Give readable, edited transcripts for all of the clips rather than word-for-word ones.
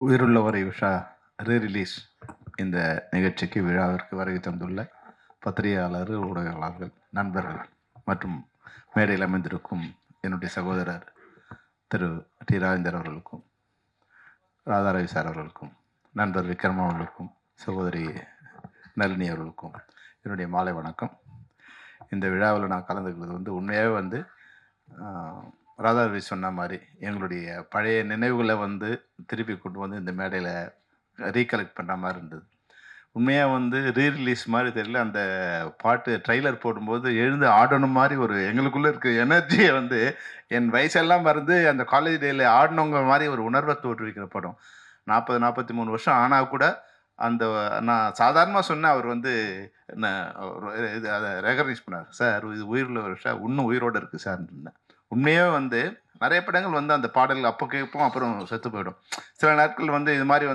உயிருள்ளவரை Usha release இந்த நிகழ்ச்சிக்கு விழாவிற்கு வருகை தந்துள்ள பத்திரிகையாளர்கள், ஊடகவியலாளர்கள், நண்பர்கள் மற்றும் மேடையில் அமைந்திருக்கும் என்னுடைய சகோதரர் திரு டி ராஜேந்தர் அவர்களுக்கும், ராதாரவி சார் அவர்களுக்கும், நண்பர் விக்ரம் அவர்களுக்கும், சகோதரி நளினி அவர்களுக்கும் என்னுடைய மாலை வணக்கம். இந்த விழாவில் நான் கலந்துக்கிறது உண்மையாகவே ராதாரவி சொன்ன மாதிரி எங்களுடைய பழைய நினைவுகளை திருப்பி கொண்டு இந்த மேடையில் ரீகலெக்ட் பண்ணுற மாதிரி இருந்தது. உண்மையாக ரீரிலீஸ் மாதிரி தெரியல. அந்த பாட்டு ட்ரெய்லர் போடும்போது எழுந்து ஆடணும் மாதிரி ஒரு எங்களுக்குள்ளே இருக்க எனர்ஜியை என் வயசெல்லாம் மறந்து அந்த காலேஜ் டேயில் ஆடினவங்க மாதிரி ஒரு உணர்வை தோற்றுவிக்கிற படம். 40-43 வருஷம் ஆனால் கூட அந்த நான் சாதாரணமாக சொன்னேன். அவர் என்ன இது அதை ரெகக்னைஸ் பண்ணார். சார் இது உயிருள்ள வருஷம் இன்னும் உயிரோடு இருக்குது சார்ன்னு. உண்மையாகவே நிறைய படங்கள் அந்த பாடல்கள் அப்போ கேட்போம், அப்புறம் செத்து போயிடும். சில நாட்கள் இது மாதிரி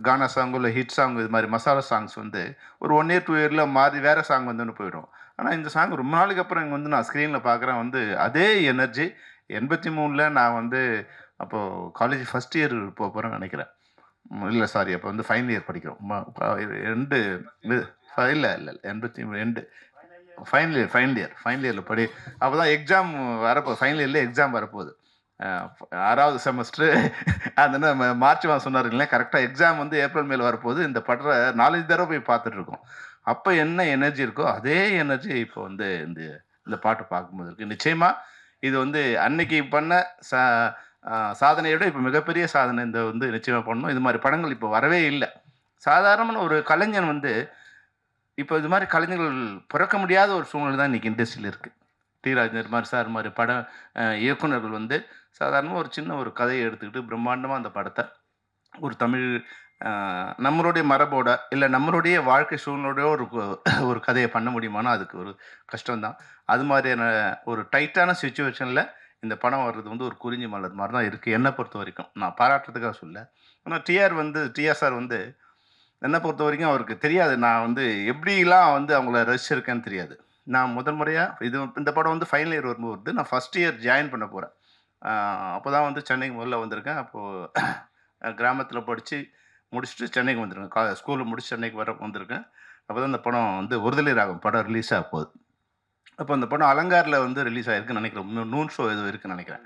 கானா சாங் இல்லை ஹிட் சாங், இது மாதிரி மசாலா சாங்ஸ் ஒரு 1 year 2 yearல மாறி வேறு சாங் போயிடும். ஆனால் இந்த சாங் ரொம்ப நாளைக்கு அப்புறம் இங்கே நான் ஸ்க்ரீனில் பார்க்குறேன். அதே எனர்ஜி 83ல் நான் அப்போது காலேஜ் ஃபஸ்ட் இயர் போக போகிறேன்னு நினைக்கிறேன். இல்லை சாரி, அப்போ ஃபைனல் இயர் படிக்கிறோம். 2 இல்லை 82 ஃபைனல் இயரில் படி. அப்போ தான் எக்ஸாம் வரப்போகுது. ஃபைனல் இயரில் எக்ஸாம் வரப்போகுது. 6வது செமஸ்டரு. அந்த மார்ச் மாதம் சொன்னார் இல்லையா, கரெக்டாக எக்ஸாம் ஏப்ரல் மேல் வரப்போகுது. இந்த படத்தை 4-5 தடவை போய் பார்த்துட்ருக்கோம். அப்போ என்ன எனர்ஜி இருக்கோ அதே எனர்ஜி இப்போ இந்த பாட்டு பார்க்கும்போது இருக்குது. நிச்சயமாக இது அன்னைக்கு பண்ண சாதனையை விட இப்போ மிகப்பெரிய சாதனை இந்த நிச்சயமாக பண்ணணும். இது மாதிரி படங்கள் இப்போ வரவே இல்லை. சாதாரணமான ஒரு கலைஞன் இப்போ இது மாதிரி கலைஞர்கள் பிறக்க முடியாத ஒரு சூழ்நிலை தான் இன்றைக்கி இண்டஸ்ட்ரியில் இருக்குது. டி ராஜேந்தர் மாதிரி சார் மாதிரி இயக்குநர்கள் சாதாரணமாக ஒரு சின்ன ஒரு கதையை எடுத்துக்கிட்டு பிரம்மாண்டமாக அந்த படத்தை ஒரு தமிழ் நம்மளுடைய மரபோட இல்லை நம்மளுடைய வாழ்க்கை சூழ்நிலையோட ஒரு கதையை பண்ண முடியுமானா அதுக்கு ஒரு கஷ்டம்தான். அது மாதிரியான ஒரு டைட்டான சுச்சுவேஷனில் இந்த படம் வர்றது ஒரு குறிஞ்சி மலர் மாதிரி தான் இருக்குது என்னை பொறுத்த வரைக்கும். நான் பாராட்டுறதுக்காக சொல்ல. ஆனால் டிஆர் சார் என்னை பொறுத்த வரைக்கும் அவருக்கு தெரியாது நான் எப்படிலாம் அவங்கள ரசிச்சிருக்கேன்னு தெரியாது. நான் முதல் முறையாக இந்த படம் ஃபைனல் இயர் வரும்போது நான் ஃபஸ்ட் இயர் ஜாயின் பண்ண போகிறேன். அப்போ தான் சென்னைக்கு முதல்ல வந்திருக்கேன். அப்போது கிராமத்தில் படித்து முடிச்சுட்டு சென்னைக்கு வந்திருக்கேன். ஸ்கூலில் முடிச்சு சென்னைக்கு வந்திருக்கேன். அப்போ தான் இந்த படம் ஒருதலை ராகம் படம் ரிலீஸ் ஆக போகுது. அப்போ அந்த படம் அலங்காரில் ரிலீஸ் ஆகிருக்குன்னு நினைக்கிறேன். நூன் ஷோ எதுவும் இருக்குன்னு நினைக்கிறேன்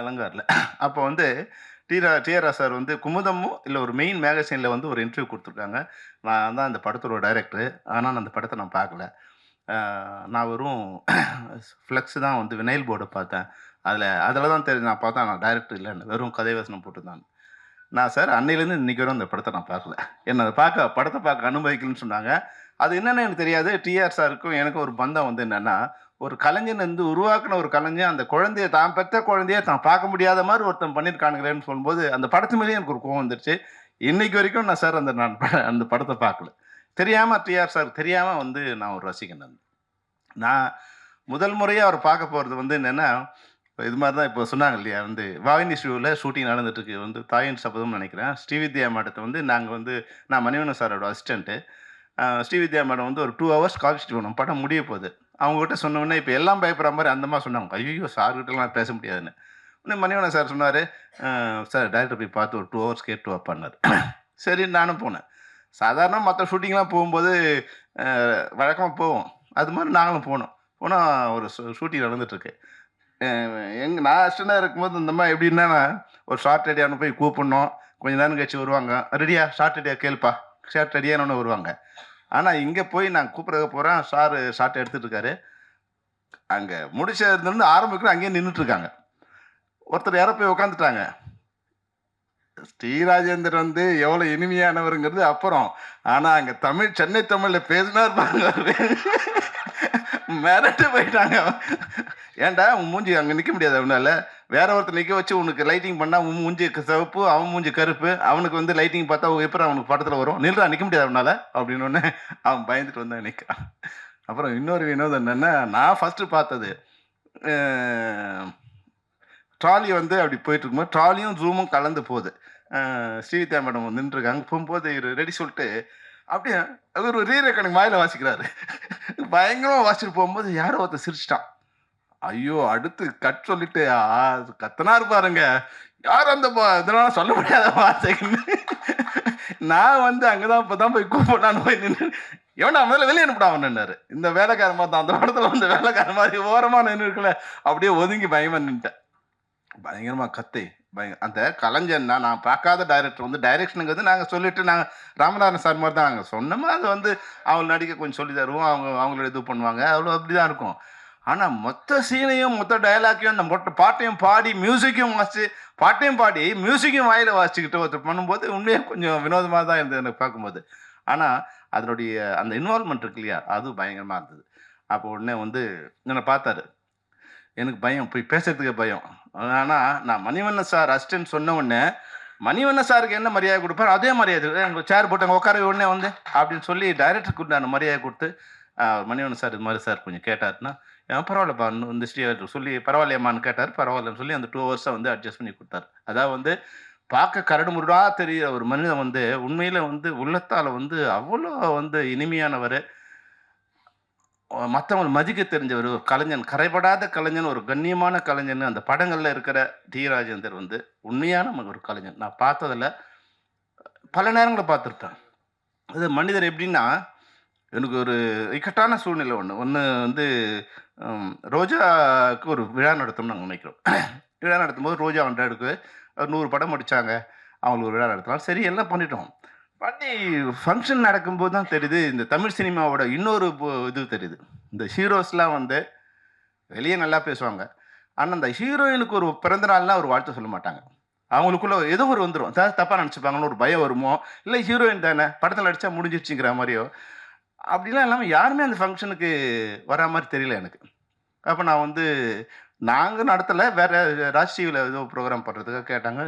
அலங்காரில். அப்போ டிஆர் சார் குமுதமும் இல்லை ஒரு மெயின் மேகசைனில் ஒரு இன்டர்வியூ கொடுத்துருக்காங்க. நான் தான் அந்த படத்தோட டைரக்டரு. ஆனால் அந்த படத்தை நான் பார்க்கல. நான் வெறும் ஃப்ளெக்ஸ் தான் வினைல் போர்டை பார்த்தேன். அதில் தான் தெரிஞ்சு நான் பார்த்தேன் நான் டைரக்டர் இல்லைன்னு, வெறும் கதை வசனம் போட்டுருந்தாங்க. நான் சார் அன்னையிலேருந்து இன்றைக்கி வரும் அந்த படத்தை நான் பார்க்கல. என்னை படத்தை பார்க்க அனுமதிக்கலன்னு சொன்னாங்க. அது என்னென்னு எனக்கு தெரியாது. டிஆர் சாருக்கும் எனக்கும் ஒரு பந்தம் என்னென்னா, ஒரு கலைஞன் உருவாக்கின ஒரு கலைஞன் அந்த குழந்தைய தான் பெற்ற குழந்தைய தான் பார்க்க முடியாத மாதிரி ஒருத்தன் பண்ணியிருக்கானுங்களேன்னு சொல்லும்போது அந்த படத்து மேலேயே எனக்கு ஒரு கோவம் வந்துருச்சு. இன்றைக்கி வரைக்கும் நான் சார் அந்த படத்தை பார்க்கல. தெரியாமல் டிஆர் சார் தெரியாமல் நான் ஒரு ரசிகன். நான் முதல் முறையாக அவர் பார்க்க போகிறது என்னென்னா, இது மாதிரி தான் இப்போ சொன்னாங்க இல்லையா, வாகினி ஷூவில் ஷூட்டிங் நடந்துட்டுருக்கு. தாயின் சபதம்னு நினைக்கிறேன். ஸ்ரீவித்யா மேடத்தை நாங்கள் நான் மணிவண்ணன் சாரோட அசிஸ்டண்ட்டு. ஸ்ரீவித்யா மேடம் ஒரு 2 hours காலேஜ் போகணும், படம் முடிய போகுது. அவங்ககிட்ட சொன்னோன்னே இப்போ எல்லாம் பயப்படுற மாதிரி அந்த மாதிரி சொன்னாங்க. ஐயோ சார்கிட்டலாம் பேச முடியாதுன்னு. உடனே மணிவண்ணன் சார் சொன்னார், சார் டைரக்டர் போய் பார்த்து ஒரு 2 hours கேட்டு வைப்பான்னார். சரி நானும் போனேன். சாதாரண மற்ற ஷூட்டிங்லாம் போகும்போது வழக்கமாக போவோம். அது மாதிரி நாங்களும் போனால் ஒரு ஷூட்டிங் நடந்துகிட்ருக்கு. நான் அசிஸ்டண்டாக இருக்கும்போது இந்த மாதிரி எப்படின்னா, ஒரு ஷார்ட் ரெடியானு போய் கூப்பிடணும். கொஞ்சம் நேரம் கழிச்சு வருவாங்க, ரெடியா ஷார்ட் ரெடியாக கேள்ப்பா, ஷார்ட் ரெடியானு வருவாங்க. ஆனால் இங்கே போய் நான் கூப்பிட்றத போகிறேன், ஷார்ட் எடுத்துகிட்டு இருக்காரு. அங்கே முடிச்சதுலேருந்து ஆரம்பிக்கிறோம், அங்கேயே நின்றுட்டுருக்காங்க. ஒருத்தர் யாரோ போய் உட்காந்துட்டாங்க. ஸ்ரீராஜேந்தர் எவ்வளோ இனிமையானவருங்கிறது அப்புறம். ஆனால் அங்கே சென்னை தமிழில் பேசினார் பாருங்க, மிரட்டு போயிட்டாங்க. ஏன்டா உன் மூஞ்சி அங்கே நிற்க முடியாது அவனால, வேற ஒருத்தர் நிற்க வச்சு உனக்கு லைட்டிங் பண்ணால் உன் மூஞ்சி சிவப்பு, அவன் மூஞ்சி கருப்பு, அவனுக்கு லைட்டிங் பார்த்தா எப்படி அவனுக்கு படத்தில் வரும், நில்றா நிற்க முடியாது அவனால அப்படின்னு ஒன்று அவன் பயந்துட்டு வந்தான் நிற்கிறான். அப்புறம் இன்னொரு வினோதம் என்னென்னா, நான் ஃபஸ்ட்டு பார்த்தது ட்ராலி அப்படி போயிட்டு இருக்கும்போது ட்ராலியும் ஜூமும் கலந்து போகுது. ஸ்ரீவித்யா மேடம் நின்றுருக்காங்க. போகும்போது ரெடி சொல்லிட்டு அப்படியே அது ஒரு ரீரெக்கார்டிங் வாயில் வாசிக்கிறாரு. பயங்கரமாக வாசிட்டு போகும்போது யாரோ ஒருத்தர் சிரிச்சிட்டான். ஐயோ அடுத்து கட் சொல்லிட்டு கத்தனாரு பாருங்க, யார் அந்த இதெல்லாம் சொல்ல முடியாத வார்த்தைன்னு நான் வந்து அங்கதான் இப்பதான் போய் கூப்பிடலான்னு போய் நின்று எவனா முதல்ல வெளியே அனுப்பிடா அவனாரு. இந்த வேலைக்கார மாதிரி தான் அந்த படத்துல வந்து வேலைக்கார மாதிரி ஓரமா நின்று இருக்கல, அப்படியே ஒதுங்கி பயமா நின்ட்டேன். பயங்கரமா கத்தி அந்த கலைஞன்னா நான் பார்க்காத டைரக்டர் வந்து டைரக்ஷனுக்கு வந்து நாங்கள் சொல்லிட்டு நாங்கள் ராமநாதன் சார் மாதிரி தான் நாங்கள் சொன்னோமா, அது வந்து அவங்க நடிக்க கொஞ்சம் சொல்லி தருவோம், அவங்களோட இது பண்ணுவாங்க, அவ்வளோ அப்படி தான் இருக்கும். ஆனால் மொத்த சீனையும் மொத்த டயலாக்கையும் அந்த மொத்த பாட்டையும் பாடி மியூசிக்கையும் வாசிச்சு பாட்டையும் பாடி மியூசிக்கையும் வாயில் வாசிச்சுக்கிட்டு ஒருத்தர் பண்ணும்போது உண்மையாக கொஞ்சம் வினோதமாக தான் இருந்தது எனக்கு பார்க்கும்போது. ஆனால் அதனுடைய அந்த இன்வால்மெண்ட் இருக்கு இல்லையா, அது பயங்கரமாக இருந்தது. அப்போ உடனே வந்து என்னை பார்த்தாரு. எனக்கு பயம், போய் பேசுறதுக்கே பயம். ஆனால் நான் மணிவண்ணன் சார் அசிஸ்டன்ட் சொன்ன உடனே மணிவண்ணன் சாருக்கு என்ன மரியாதை கொடுப்பார் அதே மரியாதை எங்கள் சேர் போட்டு அங்கே உட்கார உடனே வந்து அப்படின்னு சொல்லி டைரக்டருக்கு நான் மரியாதை கொடுத்து மணிவண்ணன் சார் இது மாதிரி சார் கொஞ்சம் கேட்டாருன்னா பரவாயில்லப்பா இந்த ஸ்ரீ சொல்லி பரவாயில்லையம்மான்னு கேட்டார். பரவாயில்லன்னு சொல்லி அந்த 2 ஹவர்ஸை வந்து அட்ஜஸ்ட் பண்ணி கொடுத்தாரு. அதாவது வந்து பார்க்க கரடு முருடா தெரிகிற ஒரு மனிதன் வந்து உண்மையில் வந்து உள்ளத்தால் வந்து அவ்வளோ வந்து இனிமையானவர், மற்றவங்களை மதிக்க தெரிஞ்சவர், ஒரு கலைஞன், கரைபடாத கலைஞன், ஒரு கண்ணியமான கலைஞன். அந்த படங்களில் இருக்கிற டி ராஜேந்தர் வந்து உண்மையான ஒரு கலைஞன். நான் பார்த்ததில் பல நேரங்களில் பார்த்துருப்பேன். அது மனிதர் எப்படின்னா, எனக்கு ஒரு இக்கட்டான சூழ்நிலை ஒன்று வந்து ரோஜாவுக்கு ஒரு விழா நடத்தணும்னு நாங்கள் நினைக்கிறோம். விழா நடத்தும்போது ரோஜா 100க்கு 100 படம் முடித்தாங்க, அவங்களுக்கு ஒரு விழா நடத்தலாம். சரி எல்லாம் பண்ணிட்டோம். பண்ணி ஃபங்க்ஷன் நடக்கும்போது தான் தெரியுது இந்த தமிழ் சினிமாவோட இன்னொரு இது தெரியுது. இந்த ஹீரோஸ்லாம் வந்து வெளியே நல்லா பேசுவாங்க, ஆனால் அந்த ஹீரோயினுக்கு ஒரு பிறந்த நாள்னா ஒரு வாழ்த்து சொல்ல மாட்டாங்க. அவங்களுக்குள்ள ஏதோ ஒரு வந்துடும், தப்பாக நினச்சிப்பாங்கன்னு ஒரு பயம் வருமோ, இல்லை ஹீரோயின் தானே படத்தில் நடித்தா முடிஞ்சிடுச்சுங்கிற மாதிரியோ அப்படிலாம் இல்லாமல் யாருமே அந்த ஃபங்க்ஷனுக்கு வரா மாதிரி தெரியல எனக்கு. அப்போ நான் வந்து நாங்கள் நடத்தலை, வேறு ராஜ் டிவியில் ஏதோ ப்ரோக்ராம் பண்ணுறதுக்காக கேட்டாங்க.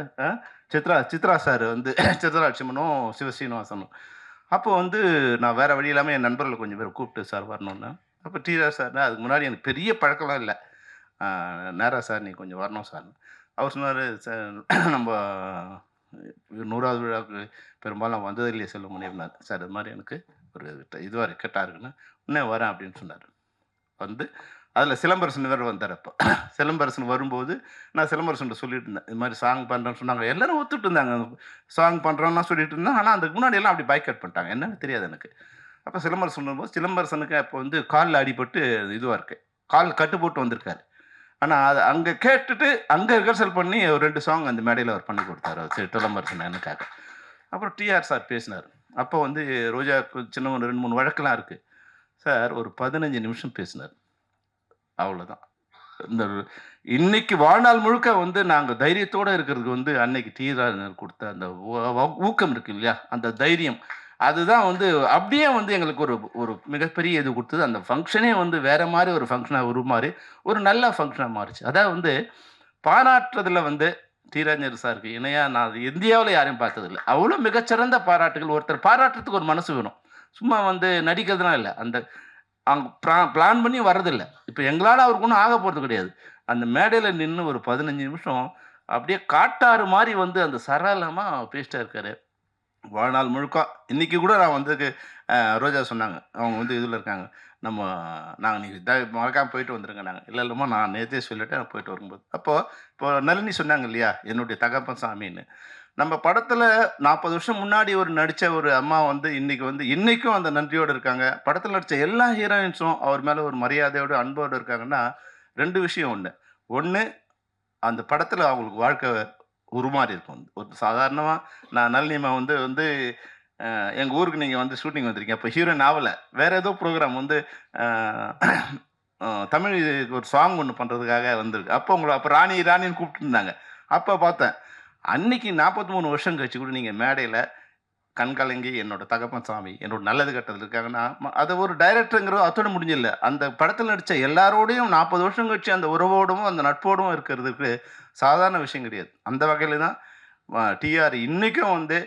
சித்ரா சார் வந்து சித்ரா லட்சுமணும் சிவசீனிவாசனும். அப்போ வந்து நான் வேறு வழி இல்லாமல் என் நண்பர்களை கொஞ்சம் பேர் கூப்பிட்டு சார் வரணுன்னு. அப்போ டிஆர் சார்னா அதுக்கு முன்னாடி எனக்கு பெரிய பழக்கம்லாம் இல்லை. நேரா சார் நீ கொஞ்சம் வரணும் சார்னு அவர் சொன்னார். சார் நம்ம 100வது விழாவுக்கு பெரும்பாலும் நான் வந்தது இல்லையே சொல்ல முடியும்னார். சார் இது மாதிரி எனக்கு ஒரு இதுவாக இருக்கட்டாக இருக்குன்னு இன்னும் வரேன் அப்படின்னு சொன்னார். வந்து அதில் சிலம்பரசன் வேறு வந்தார். அப்போ சிலம்பரசன் வரும்போது நான் சிலம்பரசன் சொல்லிட்டு இருந்தேன், இது மாதிரி சாங் பண்ணுறேன்னு சொன்னாங்க. எல்லோரும் ஒத்துட்டு இருந்தாங்க, சாங் பண்ணுறோன்னா சொல்லிட்டு இருந்தேன். ஆனால் அதுக்கு முன்னாடி எல்லாம் அப்படி பைக்கட் பண்ணிட்டாங்க, என்னன்னு தெரியாது எனக்கு. அப்போ சிலம்பரசன் சொல்லும்போது சிலம்பரசனுக்கு அப்போ வந்து காலில் அடிபட்டு இதுவாக இருக்கு, கால் கட்டு போட்டு வந்திருக்காரு. ஆனால் அது அங்கே கேட்டுட்டு அங்கே ரிஹர்சல் பண்ணி ஒரு 2 சாங் அந்த மேடையில் அவர் பண்ணி கொடுத்தாரு சிலம்பரசன் எனக்காக. அப்புறம் டிஆர் சார் பேசினார். அப்போ வந்து ரோஜா சின்ன ஒரு 2-3 வழக்கெல்லாம் இருக்குது. சார் ஒரு 15 நிமிஷம் பேசினார், அவ்வளோதான். இந்த இன்னைக்கு வாழ்நாள் முழுக்க வந்து நாங்கள் தைரியத்தோடு இருக்கிறதுக்கு வந்து அன்னைக்கு டி ராஜேந்தர் கொடுத்த அந்த ஊக்கம் இருக்கு இல்லையா, அந்த தைரியம், அதுதான் வந்து அப்படியே வந்து எங்களுக்கு ஒரு ஒரு மிகப்பெரிய இது கொடுத்தது. அந்த ஃபங்க்ஷனே வந்து வேறு மாதிரி ஒரு ஃபங்க்ஷனாக உருமாறி ஒரு நல்ல ஃபங்க்ஷனாக மாறிச்சு. அதாவது வந்து பாராட்டுறதுல வந்து டி ராஜேந்தர் சாருக்கு இணையாக நான் இந்தியாவில் யாரையும் பார்த்ததில்லை. அவ்வளோ மிகச்சிறந்த பாராட்டுகள். ஒருத்தர் பாராட்டுறதுக்கு ஒரு மனசு வேணும், சும்மா வந்து நடிக்கிறதுலாம் இல்லை. அந்த அவங்க பிளான் பண்ணி வர்றதில்லை. இப்போ எங்களால் அவருக்கு ஒன்றும் ஆக போகிறது கிடையாது. அந்த மேடையில் நின்று ஒரு 15 நிமிஷம் அப்படியே காட்டாறு மாதிரி வந்து அந்த சரளமாக பேசிட்டே இருக்காரு வாழ்நாள் முழுக்க. இன்றைக்கி கூட நான் வந்து ரோஜா சொன்னாங்க, அவங்க வந்து இதில் இருக்காங்க, நாங்கள் நீங்கள் மறக்காமல் போயிட்டு வந்துருங்க. நாங்கள் இல்லை இல்லைம்மா நான் நேற்றே சொல்லிவிட்டேன் போயிட்டு வரும்போது. இப்போ நளினி சொன்னாங்க இல்லையா என்னுடைய தகப்பன் சாமின்னு, நம்ம படத்தில் 40 வருஷம் முன்னாடி ஒரு நடித்த ஒரு அம்மா வந்து இன்றைக்கி வந்து இன்றைக்கும் அந்த நன்றியோடு இருக்காங்க. படத்தில் நடித்த எல்லா ஹீரோயின்ஸும் அவர் மேலே ஒரு மரியாதையோடு அன்போடு இருக்காங்கன்னா 2 விஷயம். ஒன்று அந்த படத்தில் அவங்களுக்கு வாழ்க்கை உருமாறி இருக்கும். ஒரு சாதாரணமாக நான் நளினிமா வந்து எங்கள் ஊருக்கு நீங்கள் வந்து ஷூட்டிங் வந்திருக்கீங்க, அப்போ ஹீரோயின் ஆகலை, வேறு ஏதோ ப்ரோக்ராம் வந்து தமிழ் ஒரு சாங் ஒன்று பண்ணுறதுக்காக வந்திருக்கு. அப்போ அப்போ ராணின்னு கூப்பிட்டுருந்தாங்க. அப்போ பார்த்தேன், அன்னைக்கு 43 வருஷம் கழிச்சு கூட நீங்கள் மேடையில் கண்கலங்கி என்னோட தகப்பன் சாமி என்னோட நல்லது கட்டத்தில் இருக்காங்கன்னா அது ஒரு டைரக்டருங்கிறது அத்தோட முடிஞ்சில்ல. அந்த படத்தில் நடித்த எல்லாரோடையும் 40 வருஷம் கழிச்சு அந்த உறவோடும் அந்த நட்போடும் இருக்கிறதுக்கு சாதாரண விஷயம் கிடையாது. அந்த வகையில் தான் டிஆர் இன்றைக்கும் வந்து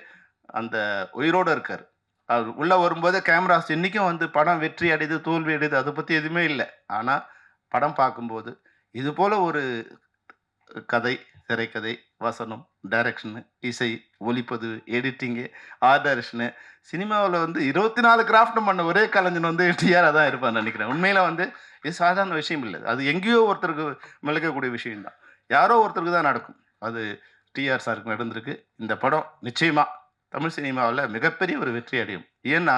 அந்த உயிரோடு இருக்கார். அவர் உள்ளே வரும்போதே கேமராஸ் இன்றைக்கும் வந்து படம் வெற்றி அடையுது தோல்வி அடையுது அதை பற்றி எதுவுமே இல்லை. ஆனால் படம் பார்க்கும்போது இது போல் ஒரு கதை, திரைக்கதை, வசனம், டைரக்ஷனு, இசை, ஒளிப்பதிவு, எடிட்டிங்கு, ஆர்ட் டைரக்ஷனு, சினிமாவில் வந்து 24 கிராஃப்ட்டும் பண்ண ஒரே கலைஞன் வந்து டிஆராக தான் இருப்பான்னு நினைக்கிறேன். உண்மையில் வந்து இது சாதாரண விஷயம் இல்லை. அது எங்கேயோ ஒருத்தருக்கு மிளக்கக்கூடிய விஷயம்தான், யாரோ ஒருத்தருக்கு தான் நடக்கும். அது டிஆர் சாருக்கு நடந்திருக்கு. இந்த படம் நிச்சயமா தமிழ் சினிமாவுல மிகப்பெரிய ஒரு வெற்றி அடையும். ஏன்னா,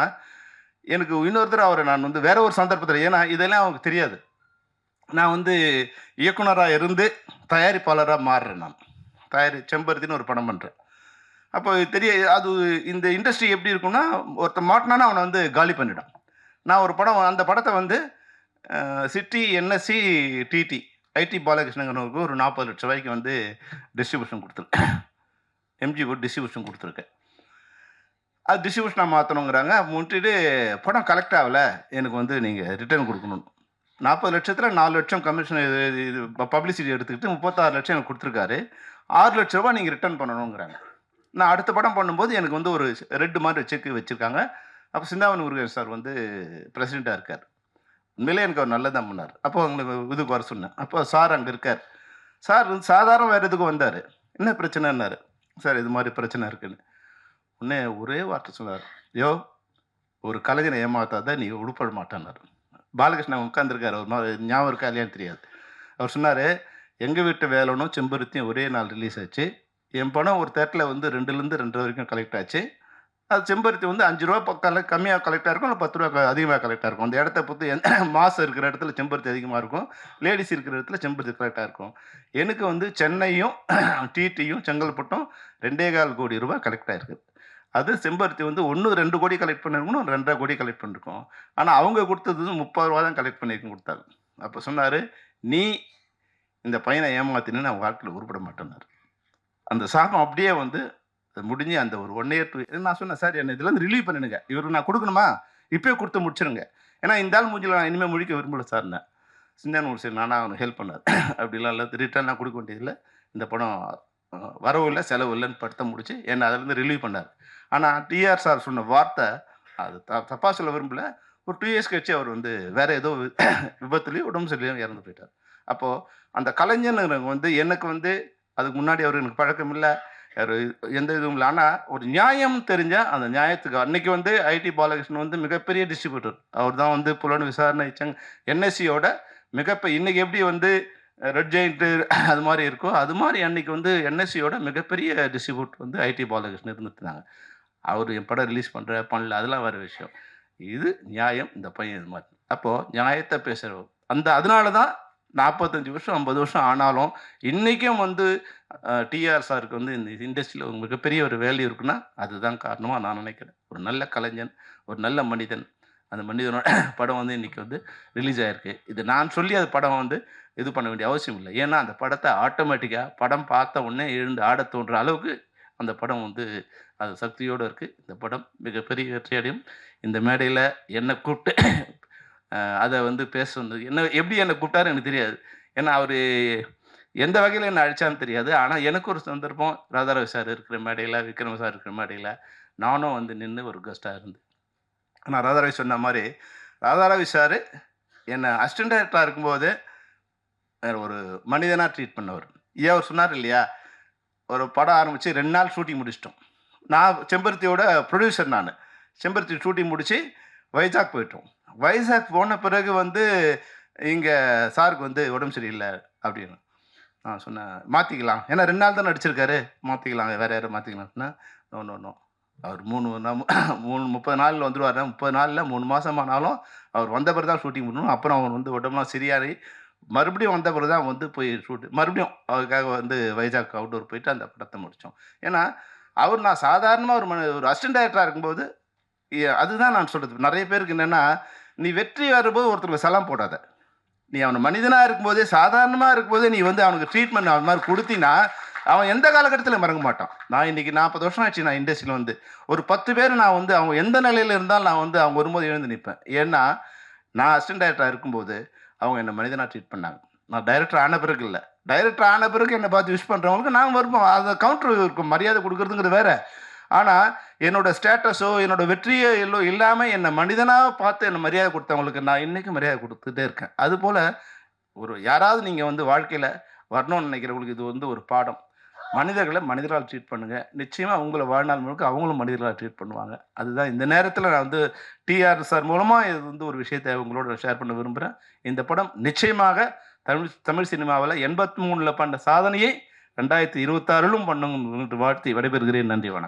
எனக்கு இன்னொரு தடவ அவர நான் வந்து வேற ஒரு சந்தர்ப்பத்தில ஏன்னா இதெல்லாம் அவருக்கு தெரியாது. நான் வந்து இயக்குனரா இருந்து தயாரிப்பாளரா மாறுறேன் நான். செம்பருத்தின்னு ஒரு படம் பண்றேன். அப்போ அது இந்த இண்டஸ்ட்ரி எப்படி இருக்கும்னா, ஒருத்தன் மாட்டுனான்னா அவன வந்து காலி பண்ணிடும். நான் ஒரு படம் அந்த படத்த வந்து சிட்டி, என்எஸ்சி, டிடி ஐடி பாலகிருஷ்ணங்கிறவருக்கு ஒரு ரூ. 40,00,000 வந்து டிஸ்ட்ரிபியூஷன் குடுத்துருக்கேன். எம்ஜி போட்டு டிஸ்ட்ரிபியூஷன் குடுத்துருக்கேன். அது டிஸ்ட்ரிபியூஷனா மாத்தணுங்கிறாங்க. முட்டிட்டு படம் கலெக்ட் ஆகல. எனக்கு வந்து நீங்க ரிட்டர்ன் குடுக்கணும். 40,00,000த்துல 4,00,000 கமிஷன் இது பப்ளிசிட்டி எடுத்துக்கிட்டு 36,00,000 எனக்கு குடுத்துருக்காரு. ரூ. 6,00,000 நீங்க ரிட்டர்ன் பண்ணணுங்கிறாங்க. நான் அடுத்த படம் பண்ணும்போது எனக்கு வந்து ஒரு ரெட் மாரி செக் வச்சிருக்காங்க. அப்ப சிந்தாமணி முருகன் சார் வந்து பிரசிடென்ட்டா இருக்காரு. உண்மையிலேயே எனக்கு அவர் நல்லது தான் பண்ணாரு. அப்போ உங்களுக்கு இதுக்கு வர சொன்னேன். அப்போ சார் அங்க இருக்காரு. சார் வந்து சாதாரண வேற எதுக்கும் வந்தாரு. என்ன பிரச்சனைன்னாரு. சார் இது மாரி பிரச்சனை இருக்குன்னு. உடனே ஒரே வார்த்தை சொன்னாரு. யோவ்! ஒரு கலைஞனை ஏமாத்தாத நீ உருப்பட மாட்டேன்னாரு. பாலகிருஷ்ணன் உட்கார்ந்திருக்காரு. ஒரு மாரி ஞாபகம் இருக்கா இல்லையான்னு தெரியாது. அவர் சொன்னாரு, "எங்க வீட்டு வேலனும், செம்பருத்தியும் ஒரே நாள் ரிலீஸ் ஆச்சு. என் படம் ஒரு தியேட்டர்ல வந்து 2லேருந்து 2:30 வரைக்கும் கலெக்ட் ஆச்சு. அது செம்பருத்தி வந்து ரூ. 5 பக்கம் கம்மியா கலெக்ட் ஆயிருக்கும். இல்ல ரூ. 10 அதிகமா கலெக்ட் ஆயிருக்கும். அந்த இடத்த பொறுத்து மாஸ் இருக்கிற இடத்துல செம்பருத்தி அதிகமா இருக்கும். லேடீஸ் இருக்கிற இடத்துல செம்பருத்தி கலெக்ட் ஆயிருக்கும். எனக்கு வந்து சென்னையும், டிடியும், செங்கல்பட்டும் ரூ. 2,15 கோடி கலெக்ட் ஆயிருக்கு. அது செம்பருத்தி வந்து 1, 2 கோடி கலெக்ட் பண்ணியிருக்கணும். 2,50 கோடி கலெக்ட் பண்ணியிருக்கோம். ஆனா அவங்க குடுத்தது ரூ. 30 தான் கலெக்ட் பண்ணியிருக்குன்னு குடுத்தாங்க. அப்ப சொன்னாரு, "நீ இந்த பையன ஏமாத்தின நான் வாழ்க்கையில உருப்பட மாட்டேன்னாரு." அந்த சாகம் அப்படியே வந்து முடிஞ்சு அந்த ஒரு 1 இயர் 2 நான் சொன்னேன், "சார் என்ன இதுலருந்து ரிலீவ் பண்ணிடுங்க. இவருக்கு நான் குடுக்கணுமா? இப்பயே குடுத்து முடிச்சுருங்க. ஏன்னா இந்த ஆள் மூஞ்சில நான் இனிமே முழிக்க விரும்பல சார்ன்னேன்." சிந்தானூர் சரி நானா அவனுக்கு ஹெல்ப் பண்ணாரு. அப்படிலாம் இல்ல. ரிட்டர்ன்லாம் குடுக்க வேண்டியதில்ல. இந்த படம் வரவும் இல்ல, செலவு இல்லன்னு படத்த முடிச்சு என்ன அதுலருந்து ரிலீவ் பண்ணாரு. ஆனா டிஆர் சார் சொன்ன வார்த்தை அது தப்பா சொல்ல விரும்பல. ஒரு 2 இயர்ஸ் கழிச்சு அவர் வந்து வேற ஏதோ விபத்துலயும், உடம்பு சரியில்லாம இறந்து போயிட்டாரு. அப்போ அந்த கலைஞன்ங்கிறவங்க வந்து எனக்கு வந்து அதுக்கு முன்னாடி அவரு எனக்கு பழக்கம் இல்ல. ஒரு எந்த இதுவும் இல்ல. ஆனா ஒரு நியாயம் தெரிஞ்சா அந்த நியாயத்துக்கு அன்னைக்கு வந்து ஐடி பாலகிருஷ்ணன் வந்து மிகப்பெரிய டிஸ்ட்ரிபியூட்டர். அவர் தான் வந்து புலன் விசாரணை என்எஸ்சியோட இன்னைக்கு எப்படி வந்து ரெட் ஜெயண்ட் அது மாரி இருக்கோ, அது மாரி அன்னைக்கு வந்து என்எஸ்சியோட மிகப்பெரிய டிஸ்ட்ரிபியூட்டர் வந்து ஐடி பாலகிருஷ்ணன் இருந்துட்டுருந்தாங்க. அவரு என் படம் ரிலீஸ் பண்றேன், பண்ணல அதெல்லாம் வேற விஷயம். இது நியாயம், இந்த பையன் இது மாரி. அப்போ நியாயத்த பேசுறவர். அதனால தான் 45 வருஷம், 50 வருஷம் ஆனாலும், இன்னைக்கும் வந்து டிஆர் சாருக்கு வந்து இந்த இண்டஸ்ட்ரியில ஒரு மிகப்பெரிய ஒரு வேல்யூ இருக்குன்னா, அதுதான் காரணமா நான் நினைக்கிறேன். ஒரு நல்ல கலைஞன், ஒரு நல்ல மனிதன். அந்த மனிதனோட படம் வந்து இன்னைக்கு வந்து ரிலீஸ் ஆயிருக்கு. இது நான் சொல்லி அந்த படம் வந்து இது பண்ண வேண்டிய அவசியம் இல்ல. ஏன்னா, அந்த படத்த ஆட்டோமேட்டிக்கா படம் பார்த்த உடனே எழுந்து ஆடத் தோன்ற அளவுக்கு அந்த படம் வந்து அது சக்தியோட இருக்கு. இந்த படம் மிகப்பெரிய வெற்றி அடையும். இந்த மேடையில என்ன கூப்ட்டு அத வந்து பேச வந்தது. எப்படி என்ன கூப்பிட்டாருன்னு எனக்கு தெரியாது. ஏன்னா, அவரு எந்த வகையில என்ன அழைச்சாருன்னு தெரியாது. ஆனா, எனக்கு ஒரு சந்தர்ப்பம் ராதாரவி சார் இருக்கிற மேடையில, விக்ரம் சார் இருக்கிற மேடையில, நானும் வந்து நின்னு ஒரு கெஸ்ட்டா இருந்தேன். ஆனா, ராதாரவி சொன்ன மாரி, ராதாரவி சாரு என்ன அசிஸ்டன்ட் டைரக்டரா இருக்கும்போது, ஒரு மனிதனா ட்ரீட் பண்ணவரு. ஏன் அவர் சொன்னாரு இல்லையா? ஒரு படம் ஆரம்பிச்சு 2 நாள் ஷூட்டிங் முடிச்சுட்டோம். நான் செம்பருத்தியோட புரொடியூசர் நானு. செம்பருத்தி ஷூட்டிங் முடிச்சு வைஜாக் போயிட்டோம். வைஜாக் போன பிறகு வந்து இங்க சாருக்கு வந்து உடம்பு சரியில்ல அப்படின்னு. நான் சொன்னேன், "மாத்திக்கலாம். ஏன்னா 2 நாள் தான் நடிச்சிருக்காரு. மாத்திக்கலாம். வேற யார மாத்திக்கலாம்." சொன்னேன். "No, no, no. அவர் 30 நாள்ல வந்துருவாரு. 30 நாள்ல 3 மாசம் ஆனாலும் அவர் வந்த பிறகு தான் ஷூட்டிங் பண்ணணும். அப்புறம் அவர் வந்து உடம்பெல்லாம் சரியாகி மறுபடியும் வந்த பிறகு தான் வந்து போய் மறுபடியும் அவருக்காக வந்து வைஜாக் அவுட்டோர் போயிட்டு அந்த படத்த முடிச்சோம்." ஏன்னா, நான் சாதாரணமா ஒரு அசிஸ்டன்ட் டைரக்டரா இருக்கும்போது, அதுதான் நான் சொல்றது. நெறைய பேருக்கு என்னன்னா, நீ வெற்றி வரும்போது ஒருத்தருக்கு சலாம் போடாத. நீ அவன மனிதனா இருக்கும்போதே, சாதாரணமா இருக்கும்போதே நீ வந்து அவனுக்கு ட்ரீட்மெண்ட் அது மாரி குடுத்தீன்னா, அவன் எந்த காலகட்டத்திலும் மறக்க மாட்டான். நான் இன்னைக்கு 40 வருஷம் ஆச்சு நான் இண்டஸ்ட்ரியில வந்து. ஒரு 10 பேர் நான் வந்து அவங்க எந்த நிலையில இருந்தாலும் நான் வந்து அவங்க வரும்போது எழுந்து நிப்பேன். ஏன்னா, நான் அசிஸ்டன்ட் டைரக்டரா இருக்கும்போது, அவங்க என்ன மனிதனா ட்ரீட் பண்ணாங்க. நான் டைரக்டர் ஆன பிறகு இல்ல. டைரக்டர் ஆன பிறகு என்ன பார்த்து விஷ் பண்றவங்களுக்கு நான் வருவோம். அது கவுண்டர் இருக்கும். மரியாதை குடுக்குறதுங்கிறது வேற. ஆனா, என்னோட ஸ்டேட்டஸோ, என்னோட வெற்றியோ இல்லாம என்ன மனிதனா பார்த்து என்ன மரியாதை குடுத்தவங்களுக்கு நான் இன்னைக்கும் மரியாதை குடுத்துட்டே இருக்கேன். அதுபோல யாராவது நீங்க வந்து வாழ்க்கையில வரணும்னு நினைக்கிறவங்களுக்கு இது வந்து ஒரு பாடம். மனிதர்கள மனிதரா ட்ரீட் பண்ணுங்க. நிச்சயமா உங்கள வாழ்நாள் முழுக்க அவங்களும் மனிதர்களா ட்ரீட் பண்ணுவாங்க. அதுதான் இந்த நேரத்தில நான் வந்து டிஆர் சார் மூலமா இது வந்து ஒரு விஷயத்த உங்களோட ஷேர் பண்ண விரும்புறேன். இந்த படம் நிச்சயமாக தமிழ் தமிழ் சினிமாவுல 83ல பண்ண சாதனையை 2026லும் பண்ணுங்கன்னு வாழ்த்தி விடைபெறுகிறேன். நன்றி, வணக்கம்.